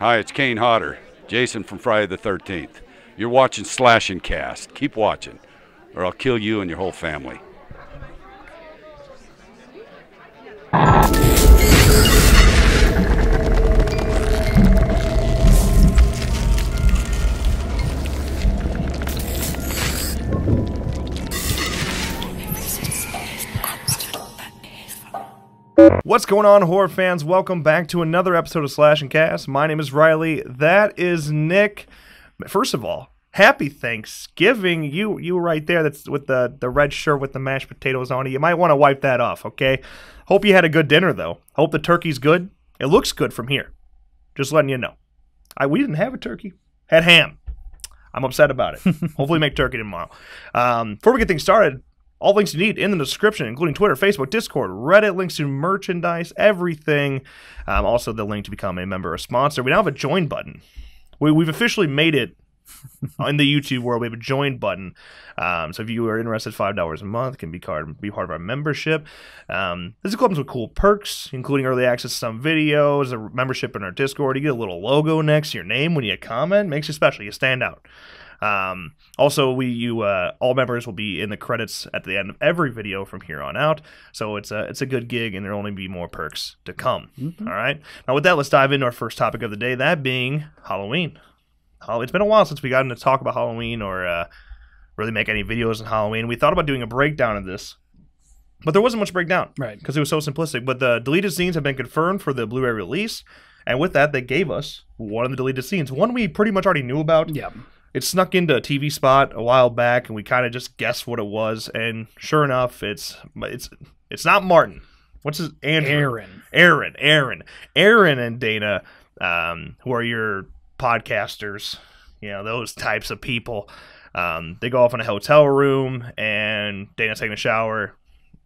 Hi, it's Kane Hodder, Jason from Friday the 13th. You're watching Slash and Cast. Keep watching, or I'll kill you and your whole family. What's going on, horror fans? Welcome back to another episode of Slash and Cast. My name is Riley. That is Nick. First of all, happy Thanksgiving. You were right there. That's with the red shirt with the mashed potatoes on it. You might want to wipe that off, okay? Hope you had a good dinner, though. Hope the turkey's good. It looks good from here. Just letting you know. We didn't have a turkey. Had ham. I'm upset about it. Hopefully make turkey tomorrow. Before we get things started, all links you need in the description, including Twitter, Facebook, Discord, Reddit, links to merchandise, everything. Also, the link to become a member or sponsor. We now have a join button. We've officially made it in the YouTube world. We have a join button. So if you are interested, $5 a month can be part of our membership. This comes with cool perks, including early access to some videos, a membership in our Discord. You get a little logo next to your name when you comment. Makes you special. You stand out. Also, all members will be in the credits at the end of every video from here on out. So it's a good gig, and there'll only be more perks to come. All right. Now, with that, let's dive into our first topic of the day. That being Halloween. It's been a while since we got into talk about Halloween or really make any videos on Halloween. We thought about doing a breakdown of this, but there wasn't much breakdown, right? Because it was so simplistic. But the deleted scenes have been confirmed for the Blu-ray release, and with that, they gave us one of the deleted scenes. One we pretty much already knew about. Yeah. It snuck into a TV spot a while back, and we kind of just guessed what it was. And sure enough, it's not Martin. What's his Andrew? Aaron and Dana, who are your podcasters, those types of people. They go off in a hotel room, and Dana's taking a shower.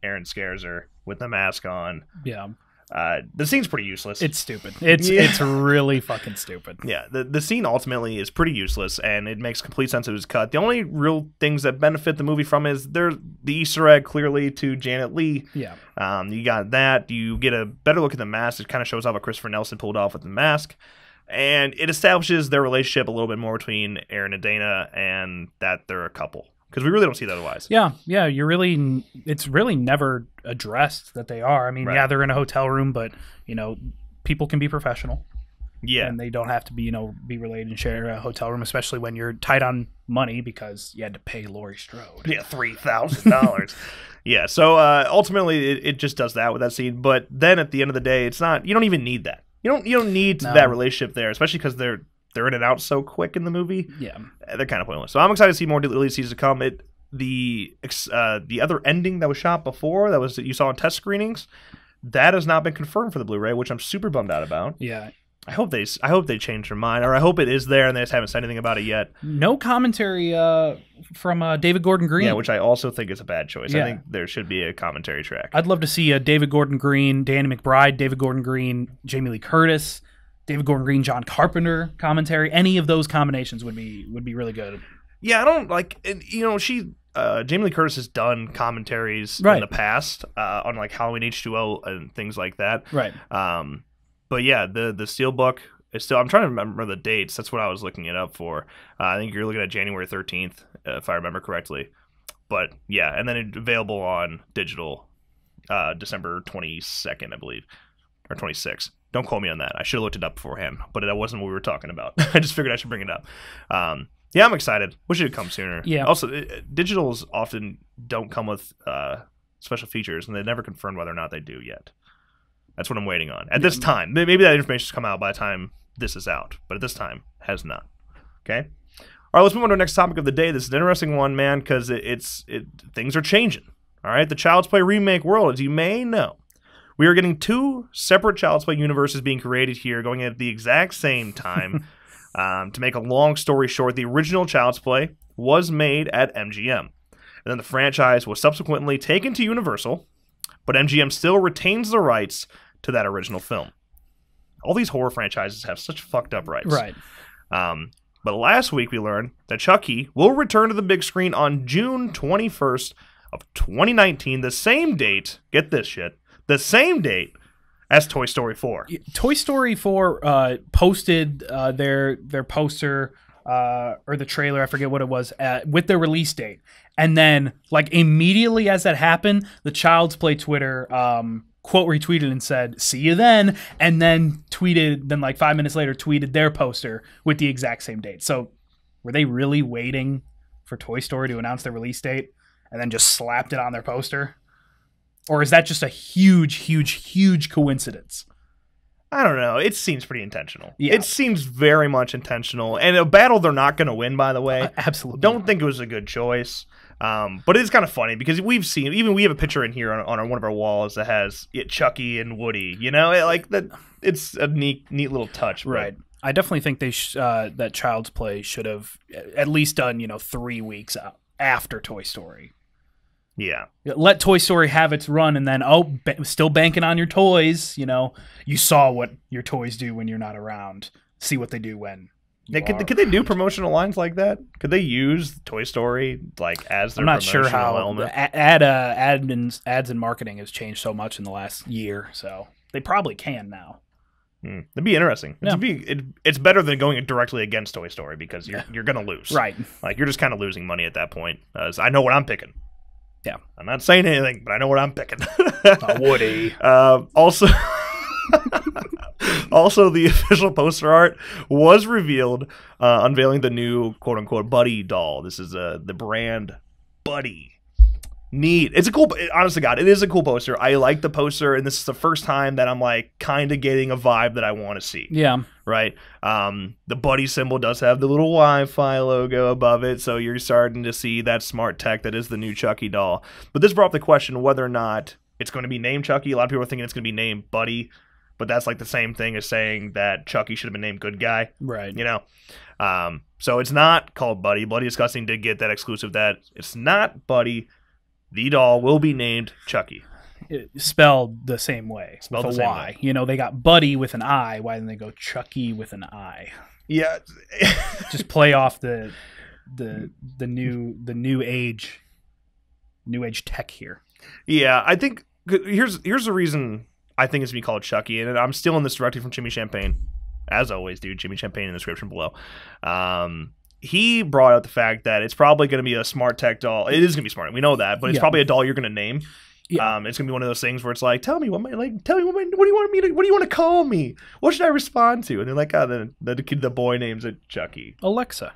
Aaron scares her with the mask on. Yeah. The scene's pretty useless. It's stupid. It's really fucking stupid. Yeah, the scene ultimately is pretty useless, and it makes complete sense it was cut. The only real things that benefit the movie from is there's the Easter egg clearly to Janet Leigh. Yeah. You got that. You get a better look at the mask. It kind of shows off what Christopher Nelson pulled off with the mask. And it establishes their relationship a little bit more between Aaron and Dana, and that they're a couple. Because we really don't see that otherwise. Yeah. It's really never addressed that they are. I mean, yeah, they're in a hotel room, but, people can be professional. Yeah. And they don't have to be, be related and share a hotel room, especially when you're tight on money because you had to pay Laurie Strode. Yeah, $3,000. Yeah, so ultimately it just does that with that scene. But then at the end of the day, it's not, you don't even need that. You don't need that relationship there, especially because they're in and out so quick in the movie. Yeah, they're kind of pointless. So I'm excited to see more deleted scenes to come. The other ending that was shot before that you saw in test screenings, that has not been confirmed for the Blu-ray, which I'm super bummed out about. Yeah, I hope they change their mind, or I hope it is there and they just haven't said anything about it yet. No commentary from David Gordon Green. Yeah, which I also think is a bad choice. Yeah. I think there should be a commentary track. I'd love to see David Gordon Green, Danny McBride, David Gordon Green, Jamie Lee Curtis, David Gordon Green, John Carpenter commentary. Any of those combinations would be really good. Yeah, I don't like. Jamie Lee Curtis has done commentaries in the past on like Halloween H2O and things like that. Right. But yeah, the Steelbook is still. I'm trying to remember the dates. That's what I was looking it up for. I think you're looking at January 13th, if I remember correctly. But yeah, and then it's available on digital December 22nd, I believe, or 26th. Don't quote me on that. I should have looked it up beforehand, but that wasn't what we were talking about. I just figured I should bring it up. Yeah, I'm excited. Wish it had come sooner. Yeah. Also, digitals often don't come with special features, and they never confirmed whether or not they do yet. That's what I'm waiting on. At this time. Maybe that information's come out by the time this is out, but at this time, has not. Okay? All right, let's move on to our next topic of the day. This is an interesting one, man, because things are changing. All right? The Child's Play remake world, as you may know, we are getting two separate Child's Play universes being created here, going at the exact same time. To make a long story short, the original Child's Play was made at MGM. And then the franchise was subsequently taken to Universal, but MGM still retains the rights to that original film. All these horror franchises have such fucked up rights. Right. But last week we learned that Chucky will return to the big screen on June 21st of 2019, the same date, get this shit, the same date That's Toy Story 4. Toy Story 4 posted their poster or the trailer, I forget what it was, with their release date. And then, like, immediately as that happened, the Child's Play Twitter quote retweeted and said, "See you then," and then like 5 minutes later, tweeted their poster with the exact same date. So were they really waiting for Toy Story to announce their release date and then just slapped it on their poster? Or is that just a huge coincidence? I don't know. It seems pretty intentional. Yeah. It seems very much intentional. And a battle they're not going to win, by the way. Absolutely. Don't think it was a good choice. But it's kind of funny because we have a picture in here on one of our walls that has Chucky and Woody. You know, it's a neat little touch. Right. I definitely think that Child's Play should have at least done 3 weeks after Toy Story. Yeah. Let Toy Story have its run, and then still banking on your toys. You saw what your toys do when you're not around. See what they do when. Could they do promotional lines like that? Could they use Toy Story as their? I'm not sure how element? ads and marketing has changed so much in the last year, so they probably can now. That'd be interesting. Yeah. It's better than going directly against Toy Story because you're gonna lose. Right. Like you're just kind of losing money at that point. I know what I'm picking. Yeah. I'm not saying anything, but I know what I'm picking. Woody. Also, the official poster art was revealed, unveiling the new quote-unquote Buddy doll. This is the brand Buddy. Neat. It's a cool. Honest to God, it is a cool poster. I like the poster, and this is the first time that I'm like kind of getting a vibe that I want to see. Yeah. Right. The Buddy symbol does have the little Wi-Fi logo above it, so you're starting to see that smart tech that is the new Chucky doll. But this brought up the question whether or not it's going to be named Chucky. A lot of people are thinking it's going to be named Buddy, but that's like the same thing as saying that Chucky should have been named Good Guy. Right. So it's not called Buddy. Bloody Disgusting did get that exclusive that it's not Buddy. The doll will be named Chucky. Spelled the same way. Spelled with the a same Y. way. They got Buddy with an I. Why didn't they go Chucky with an I? Yeah. Just play off the new age tech here. Yeah, I think here's the reason I think it's going to be called Chucky, and I'm stealing this directly from Jimmy Champagne. As always, dude, Jimmy Champagne in the description below. He brought out the fact that it's probably going to be a smart tech doll. It is going to be smart. We know that, but it's probably a doll you're going to name. Yeah. It's going to be one of those things where it's like, what do you want to call me? What should I respond to? And they're like, the boy names it Chucky. Alexa,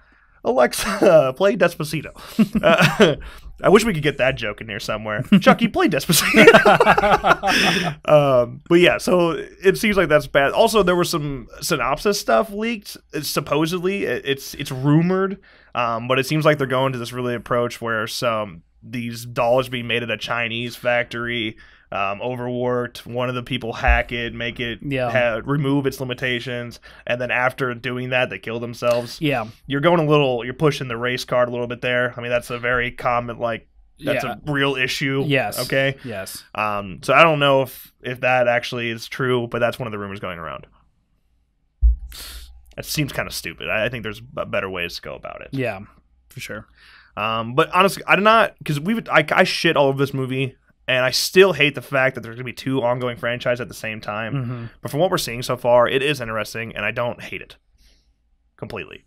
play Despacito. I wish we could get that joke in here somewhere. Chucky, play Despacito. But yeah, so it seems like that's bad. Also, there was some synopsis stuff leaked. Supposedly, it's rumored, but it seems like they're going to this really approach where these dolls being made at a Chinese factory. Overworked. One of the people hack it, make it remove its limitations, and then after doing that, they kill themselves. Yeah, you're pushing the race card a little bit there. I mean, that's a very common that's a real issue. Yes. Okay. Yes. So I don't know if that actually is true, but that's one of the rumors going around. It seems kind of stupid. I think there's better ways to go about it. Yeah, for sure. But honestly, I did not because I shit all over this movie. And I still hate the fact that there's going to be 2 ongoing franchises at the same time. Mm-hmm. But from what we're seeing so far, it is interesting, and I don't hate it completely.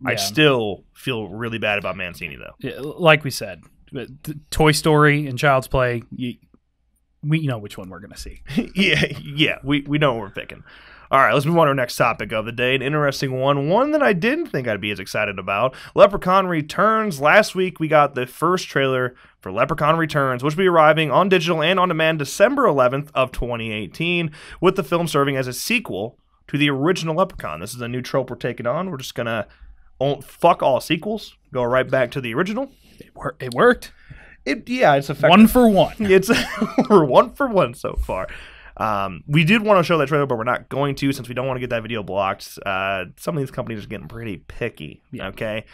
Yeah. I still feel really bad about Mancini, though. Yeah, like we said, Toy Story and Child's Play, we know which one we're going to see. yeah, we know what we're picking. All right, let's move on to our next topic of the day. An interesting one that I didn't think I'd be as excited about. Leprechaun Returns. Last week, we got the first trailer for Leprechaun Returns, which will be arriving on digital and on demand December 11th of 2018, with the film serving as a sequel to the original Leprechaun. This is a new trope we're taking on. We're just going to fuck all sequels, go right back to the original. It worked. It's effective. 1 for 1. We're 1 for 1 so far. We did want to show that trailer, but we're not going to since we don't want to get that video blocked. Some of these companies are getting pretty picky. Yeah. Okay.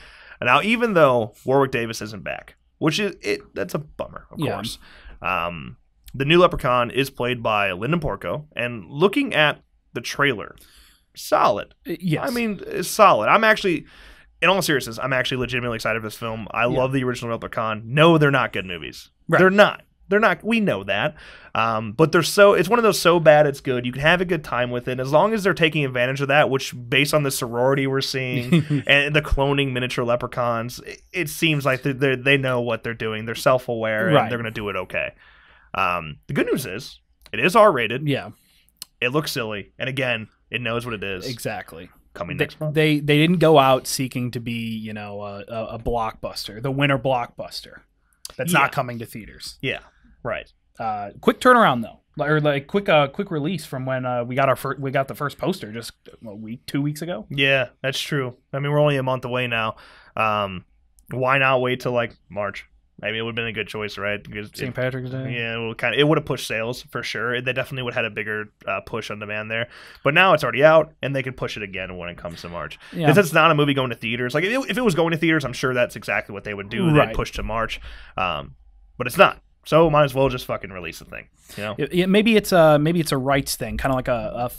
Now, even though Warwick Davis isn't back, which is that's a bummer, of course. The new Leprechaun is played by Lyndon Porco, and looking at the trailer, solid. Yes. I mean, it's solid. I'm actually, in all seriousness, I'm actually legitimately excited for this film. I love the original Leprechaun. No, they're not good movies. Right. They're not. They're not. We know that. But they're so. It's one of those so bad it's good. You can have a good time with it as long as they're taking advantage of that. Which, based on the sorority we're seeing and the cloning miniature leprechauns, it seems like they know what they're doing. They're self-aware and they're going to do it okay. The good news is it is R-rated. Yeah, it looks silly, and again, it knows what it is. Exactly. Coming next month. They didn't go out seeking to be a blockbuster, the winter blockbuster. That's not coming to theaters. Yeah, right. Quick turnaround though, or like quick release from when we got the first poster just a week, 2 weeks ago. Yeah, that's true. I mean, we're only a month away now. Why not wait till like March? Maybe it would have been a good choice, right? Because St. Patrick's Day. Yeah, it would have pushed sales for sure. They definitely would have had a bigger push on demand there. But now it's already out, and they can push it again when it comes to March. Yeah. Because it's not a movie going to theaters. Like if it was going to theaters, I'm sure that's exactly what they would do. They'd push to March, but it's not. So might as well just fucking release the thing. You know? Maybe it's a rights thing, kind of like a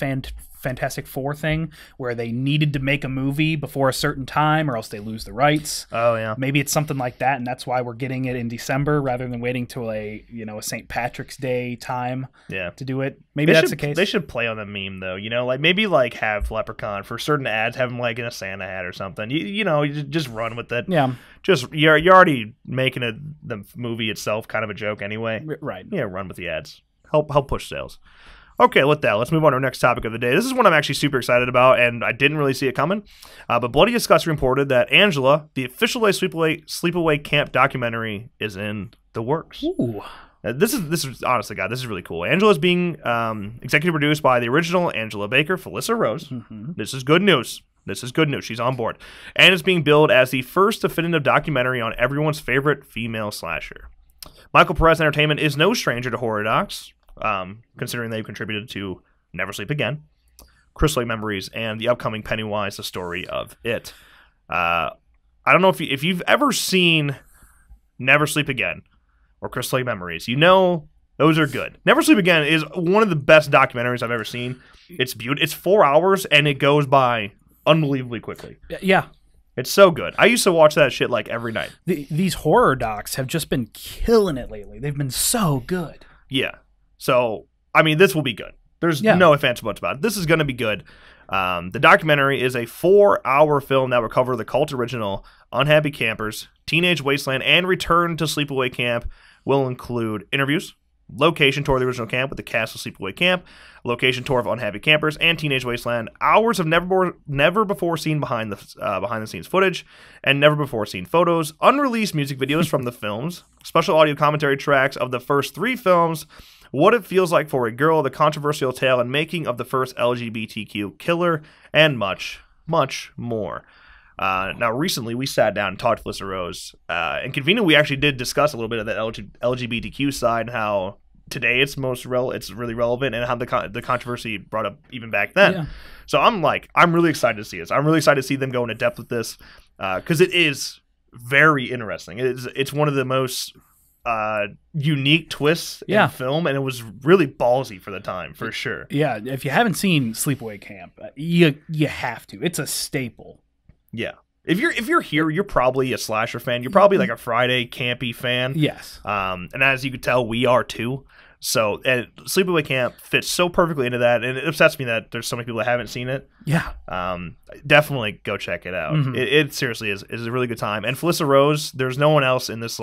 Fantastic Four thing, where they needed to make a movie before a certain time, or else they lose the rights. Oh yeah. Maybe it's something like that, and that's why we're getting it in December rather than waiting till a St. Patrick's Day time. To do it. Maybe that's the case. They should play on the meme though. Like maybe have Leprechaun for certain ads, have him like in a Santa hat or something. You just run with it. Yeah. Just you're already making the movie itself kind of a joke anyway. Right. Yeah, run with the ads. Help push sales. Okay, with that, let's move on to our next topic of the day. This is one I'm actually super excited about, and I didn't really see it coming. But Bloody Disgusting reported that Angela, the official Sleepaway Camp documentary, is in the works. Ooh. This is honestly, God, this is really cool. Angela is being executive produced by the original Angela Baker, Felissa Rose. Mm-hmm. This is good news. She's on board. And it's being billed as the first definitive documentary on everyone's favorite female slasher. Michael Perez Entertainment is no stranger to horror docs, considering they've contributed to Never Sleep Again, Crystal Lake Memories, and the upcoming Pennywise, the story of it. I don't know if you've ever seen Never Sleep Again or Crystal Lake Memories. Those are good. Never Sleep Again is one of the best documentaries I've ever seen. It's beautiful. It's 4 hours, and it goes by unbelievably quickly. Yeah. It's so good. I used to watch that shit like every night. These horror docs have just been killing it lately. They've been so good. Yeah. So, I mean, this will be good. There's no ifs, ands, or buts about it. This is going to be good. The documentary is a 4-hour film that will cover the cult original, Unhappy Campers, Teenage Wasteland, and Return to Sleepaway Camp. Will include interviews, location tour of the original camp with the cast of Sleepaway Camp, location tour of Unhappy Campers, and Teenage Wasteland, hours of never before seen behind the scenes footage, and never before seen photos, unreleased music videos from the films, special audio commentary tracks of the first 3 films, what it feels like for a girl, the controversial tale and making of the first LGBTQ killer, and much, much more. Now, recently, we sat down and talked to Felissa Rose, and conveniently, we actually did discuss a little bit of that LGBTQ side and how today it's it's really relevant, and how the controversy brought up even back then. Yeah. So I'm really excited to see this. I'm really excited to see them go into depth with this, because it is very interesting. It's one of the most unique twists in film, and it was really ballsy for the time, for sure. Yeah, if you haven't seen Sleepaway Camp, you have to. It's a staple. Yeah. If you're here, you're probably a slasher fan. You're probably like a Friday campy fan. Yes. And as you can tell, we are too. So, and Sleepaway Camp fits so perfectly into that, and it upsets me that there's so many people that haven't seen it. Yeah. Definitely go check it out. Mm-hmm. It seriously is a really good time. And Felissa Rose, there's no one else in this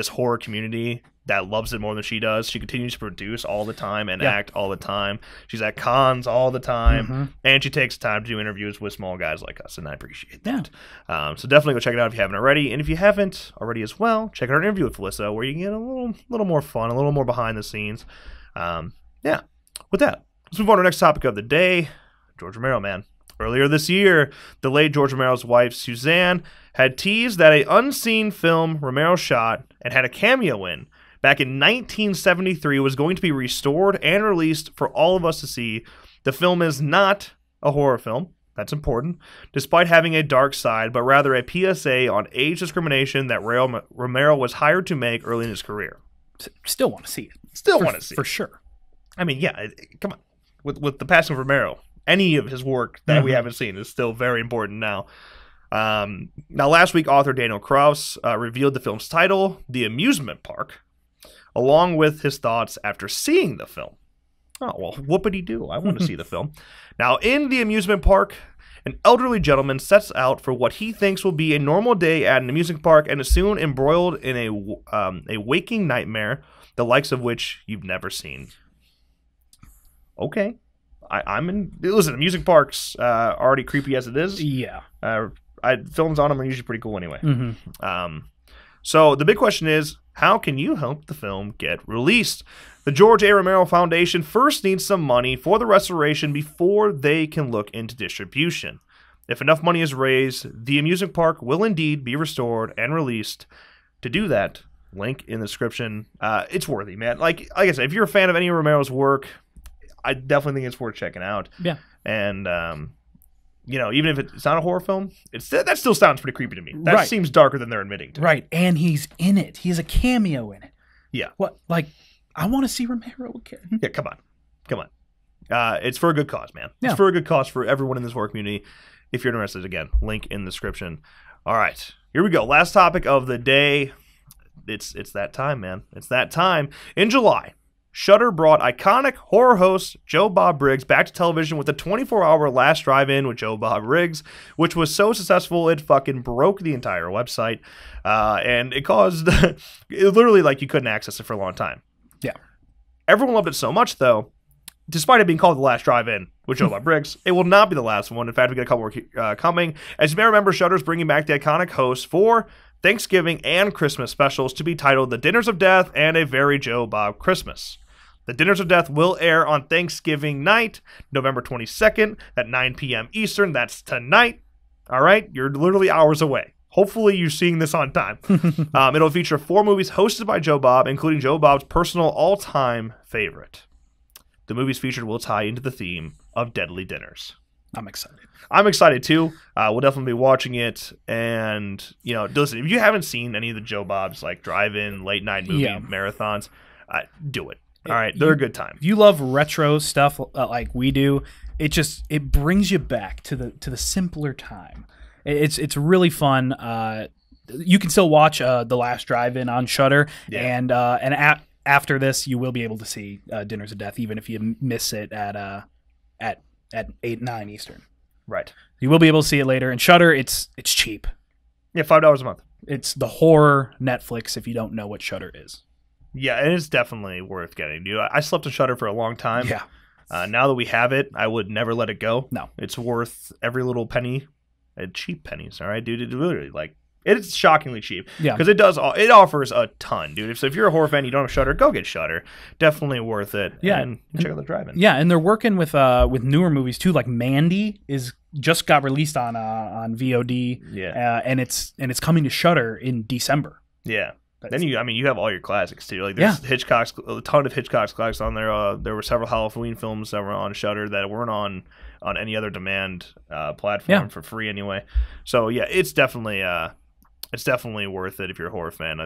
horror community that loves it more than she does. She continues to produce all the time and act all the time. She's at cons all the time, and she takes time to do interviews with small guys like us, and I appreciate that. So definitely go check it out if you haven't already, and if you haven't already as well, check out our interview with Felissa, where you can get a little more fun, a little more behind the scenes. With that, let's move on to our next topic of the day. George Romero, man. Earlier this year, the late George Romero's wife, Suzanne, had teased that an unseen film Romero shot and had a cameo in back in 1973 was going to be restored and released for all of us to see. The film is not a horror film. That's important. Despite having a dark side, but rather a PSA on age discrimination that Romero was hired to make early in his career. Still want to see it. Still want to see it. For sure. I mean, yeah, come on. With the passing of Romero, any of his work that we haven't seen is still very important now. Now, last week, author Daniel Kraus revealed the film's title, The Amusement Park. along with his thoughts after seeing the film. Oh, well, whoopity-doo. I want to see the film. Now, in the amusement park, an elderly gentleman sets out for what he thinks will be a normal day at an amusement park and is soon embroiled in a waking nightmare, the likes of which you've never seen. Okay. I'm in... Listen, amusement parks already creepy as it is. Yeah. Films on them are usually pretty cool anyway. So the big question is, how can you help the film get released? The George A. Romero Foundation first needs some money for the restoration before they can look into distribution. If enough money is raised, the amusement park will indeed be restored and released. To do that, link in the description. It's worthy, man. Like I said, if you're a fan of any of Romero's work, I definitely think it's worth checking out. Yeah. And, even if it's not a horror film, that still sounds pretty creepy to me. That Right. seems darker than they're admitting to. Right. And he's in it. He has a cameo in it. Yeah. What? Like, I want to see Romero again. Yeah, come on. It's for a good cause, man. Yeah. It's for a good cause for everyone in this horror community. If you're interested, again, link in the description. All right, here we go. Last topic of the day. It's that time, man. It's that time. In July, Shudder brought iconic horror host Joe Bob Briggs back to television with a 24-hour Last Drive-In with Joe Bob Briggs, which was so successful it fucking broke the entire website, and it caused it literally like you couldn't access it for a long time. Yeah. Everyone loved it so much, though, despite it being called The Last Drive-In with Joe Bob Briggs, it will not be the last one. In fact, we got a couple more coming. As you may remember, Shudder's bringing back the iconic host for Thanksgiving and Christmas specials to be titled The Dinners of Death and A Very Joe Bob Christmas. The Dinners of Death will air on Thanksgiving night, November 22nd at 9 p.m. Eastern. That's tonight. All right? You're literally hours away. Hopefully you're seeing this on time. It'll feature 4 movies hosted by Joe Bob, including Joe Bob's personal all-time favorite. The movies featured will tie into the theme of deadly dinners. I'm excited. I'm excited too. We'll definitely be watching it. And, listen, if you haven't seen any of the Joe Bob's like drive-in late night movie marathons, do it. All right, they're a good time. If you love retro stuff like we do, it brings you back to the simpler time. It's really fun. You can still watch The Last Drive-In on Shudder, and after this, you will be able to see Dinners of Death, even if you miss it at 8-9 Eastern. Right. You will be able to see it later. And Shudder, it's cheap. Yeah, $5 a month. It's the horror Netflix if you don't know what Shudder is. Yeah, and it's definitely worth getting. Dude, I slept on Shudder for a long time. Yeah. Now that we have it, I would never let it go. No. It's worth every little penny. Cheap pennies, all right, dude. It literally, it's shockingly cheap. Yeah. Because it offers a ton, dude. So if you're a horror fan, you don't have Shudder, go get Shudder. Definitely worth it. Yeah. And check out the drive-in. Yeah, and they're working with newer movies too. Like Mandy just got released on VOD. Yeah. And it's coming to Shudder in December. Yeah. Then you have all your classics too. Like there's a ton of Hitchcock's classics on there. There were several Halloween films that were on Shudder that weren't on any other demand platform for free anyway. So yeah, it's definitely worth it if you're a horror fan.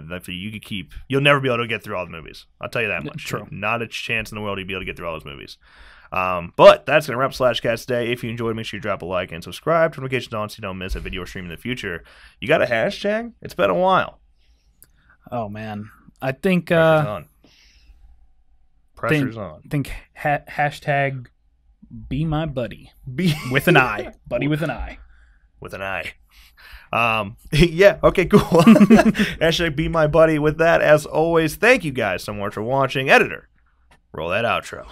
You'll never be able to get through all the movies. I'll tell you that much. True. Not a chance in the world you'll be able to get through all those movies. But that's going to wrap Slashcast today. If you enjoyed, make sure you drop a like and subscribe. Turn notifications on so you don't miss a video or stream in the future. You got a hashtag? It's been a while. Oh, man. I think... Pressure's on. I think hashtag be my buddy. With an I. Buddy with an I. With an I. Yeah, okay, cool. Hashtag be my buddy. With that, as always, thank you guys so much for watching. Editor, roll that outro.